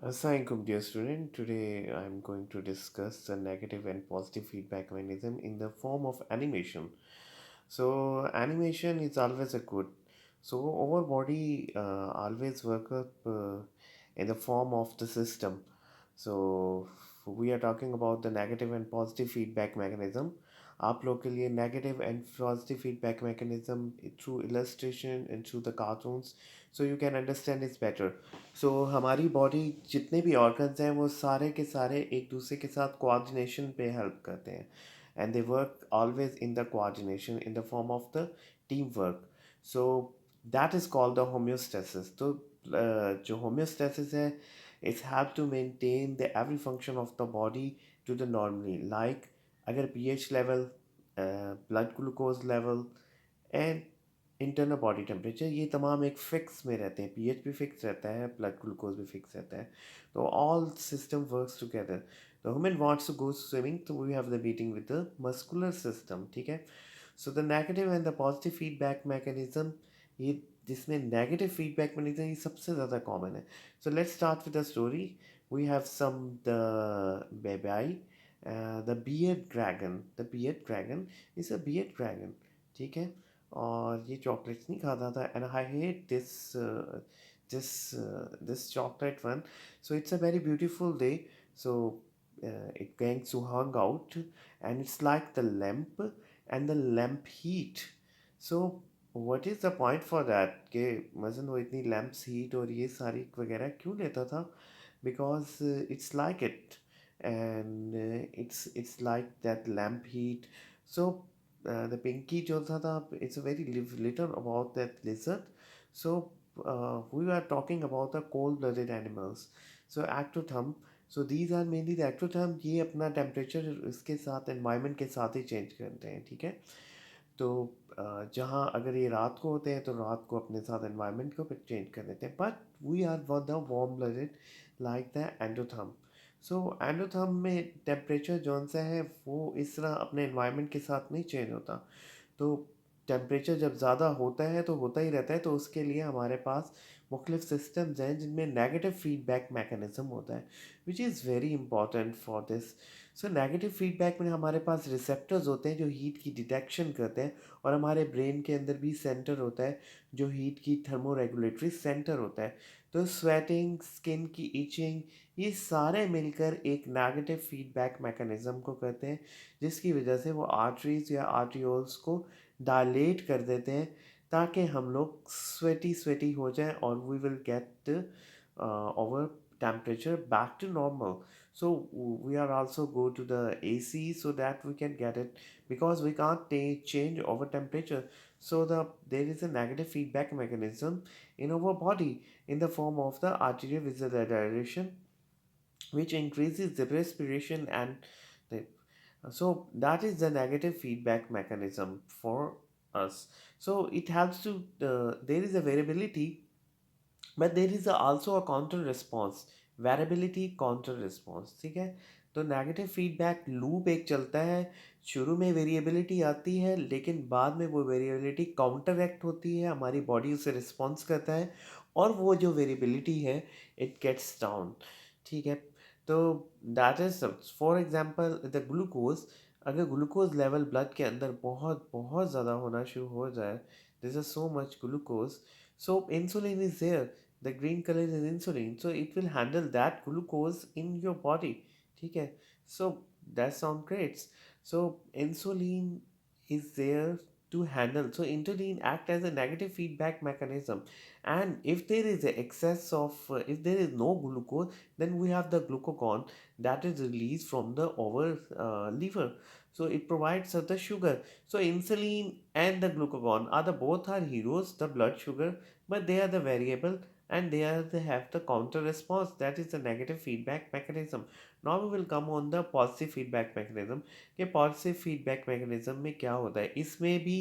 Assalamualaikum, dear student. Today I'm going to discuss the negative and positive feedback mechanism in the form of animation. So animation is always a good. So our body always work up in the form of the system. So we are talking about the negative and positive feedback mechanism. आप लोग के लिए negative and positive feedback mechanism through illustration and through the cartoons so you can understand it's better. So हमारी body जितने भी organs हैं वो सारे के सारे एक दूसरे के साथ कोऑर्डिनेशन पे हेल्प करते हैं and they work always in the coordination in the form of the team work. So that is called the homeostasis. तो जो होम्योस्टेसिस है it's have to maintain the every function of the body to the normally like अगर pH level, blood glucose level and internal body temperature ये तमाम एक fix में रहते हैं. पीएच भी फिक्स रहता है, ब्लड ग्लूकोज भी फिक्स रहता है. तो all system works together. The human wants to go swimming तो we have the meeting with the muscular system. ठीक है. So the negative and the positive feedback mechanism, ये जिसमें नेगेटिव फीडबैक मैकेनिज्म ये सबसे ज़्यादा कॉमन है. So let's start with the story. We have some the baby, the beard dragon. The beard dragon is a beard dragon. ठीक है. और ये चॉकलेट्स नहीं खाता था and I hate this this chocolate one. So it's a very beautiful day. So it going to hung out and it's like the lamp and the lamp heat. So what is the point for that कि मजन वो इतनी lamps heat और ये सारी वगैरह क्यों लेता था? Because it's like it and it's like that lamp heat. So the pinky जो था it's a very little about that lizard. So we were talking about the cold-blooded animals. So ectotherm. So these are mainly the ectotherm. ये अपना temperature इसके साथ environment के साथ ही change करते हैं. ठीक है. तो जहाँ अगर ये रात को होते हैं तो रात को अपने साथ एनवायरनमेंट को चेंज कर देते हैं. But we are the warm blooded like the endotherm. So endotherm में टेम्परेचर जौन सा है वो इस तरह अपने एनवायरनमेंट के साथ नहीं चेंज होता. तो टेम्परेचर जब ज़्यादा होता है तो होता ही रहता है. तो उसके लिए हमारे पास मुख्तलिफ सिस्टम्स हैं जिनमें नेगेटिव फीडबैक मैकेनिज्म होता है which is very important for this. So negative feedback में हमारे पास रिसेप्टर्स होते हैं जो हीट की डिटेक्शन करते हैं और हमारे ब्रेन के अंदर भी सेंटर होता है जो हीट की थर्मो रेगुलेटरी सेंटर होता है. तो स्वेटिंग, स्किन की इचिंग, ये सारे मिलकर एक नेगेटिव फीडबैक मैकेनिज्म को करते हैं जिसकी वजह से वो आर्टरीज या आर्टियोल्स को डायलेट कर देते हैं ताकि हम लोग स्वेटी स्वेटी हो जाएं और we will get our temperature back to normal. So we are also go to the AC so that we can get it because we can't change our temperature. So there is a negative feedback mechanism in our body in the form of the arterial vasodilation which increases the respiration and the, so that is the negative feedback mechanism for us. So it helps to there is a variability but there is also a counter response. Variability counter response. ठीक है. तो negative feedback loop एक चलता है. शुरू में variability आती है लेकिन बाद में वो वेरिएबिलिटी काउंटर एक्ट होती है, हमारी बॉडी उसे रिस्पॉन्स करता है और वो जो वेरिएबिलिटी है इट गेट्स डाउन. ठीक है. तो that is for example the glucose. अगर ग्लूकोज लेवल ब्लड के अंदर बहुत बहुत ज़्यादा होना शुरू हो जाए, this is so much glucose, so insulin is there. The green color is insulin, so it will handle that glucose in your body. ठीक है. So that sounds great. So insulin is there to handle. So insulin act as a negative feedback mechanism. And if there is a excess of if there is no glucose, then we have the glucagon that is released from the our liver. So it provides us the sugar. So insulin and the glucagon are the both are heroes, the blood sugar, but they are the variable and they have the counter response, that is the negative feedback mechanism. Now we will come on the positive feedback mechanism. कि positive feedback mechanism में क्या होता है. इसमें भी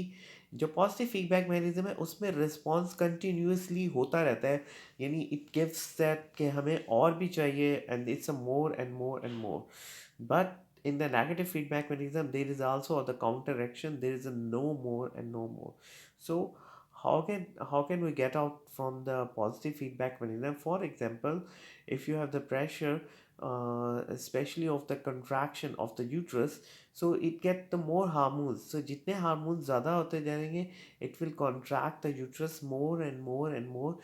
जो positive feedback mechanism है उसमें रिस्पॉन्स कंटिन्यूसली होता रहता है. यानी इट गिव्स दैट कि हमें और भी चाहिए and it's a more and more and more. But in the negative feedback mechanism there is also the counter action, there is a no more and no more. So how can we get out from the positive feedback mechanism? For example, if you have the pressure, especially of the contraction of the uterus, so it get the more hormones. So जितने hormones ज़्यादा होते जाएंगे, it will contract the uterus more and more and more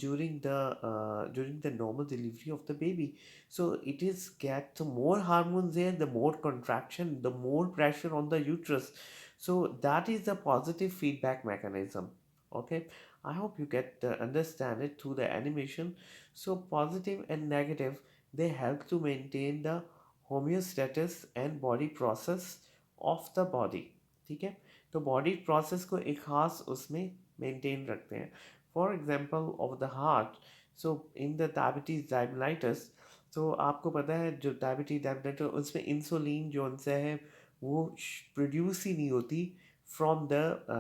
during the normal delivery of the baby. So it is get the more hormones there, the more contraction, the more pressure on the uterus. So that is the positive feedback mechanism. Okay, I hope you get understand it through the animation. So positive and negative, they help to maintain the homeostasis and body process of the body. ठीक है, तो body process को एक खास उसमें maintain रखते हैं. For example of the heart, so in the diabetes diabilitis, तो आपको पता है जो डायबिटीज डायबिलाइटिस उसमें इंसुलिन जो उनसे है वो प्रोड्यूस ही नहीं होती फ्रॉम द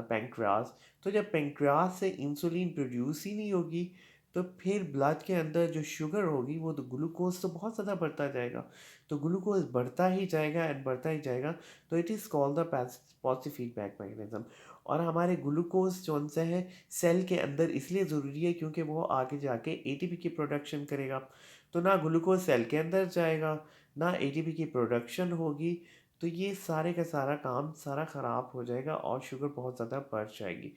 पेंक्रियाज. तो जब पेंक्रियाज से इंसुलिन प्रोड्यूस ही नहीं होगी, तो फिर ब्लड के अंदर जो शुगर होगी वो तो ग्लूकोज तो बहुत ज़्यादा बढ़ता जाएगा. तो ग्लूकोज बढ़ता ही जाएगा एंड बढ़ता ही जाएगा. तो it is called the positive feedback mechanism. और हमारे ग्लूकोज जो उनसे है सेल के अंदर इसलिए ज़रूरी है क्योंकि वो आगे जाके एटीपी की प्रोडक्शन करेगा. तो ना ग्लूकोज सेल के अंदर जाएगा, ना एटीपी की प्रोडक्शन होगी. तो ये सारे का सारा काम सारा ख़राब हो जाएगा और शुगर बहुत ज़्यादा बढ़ जाएगी.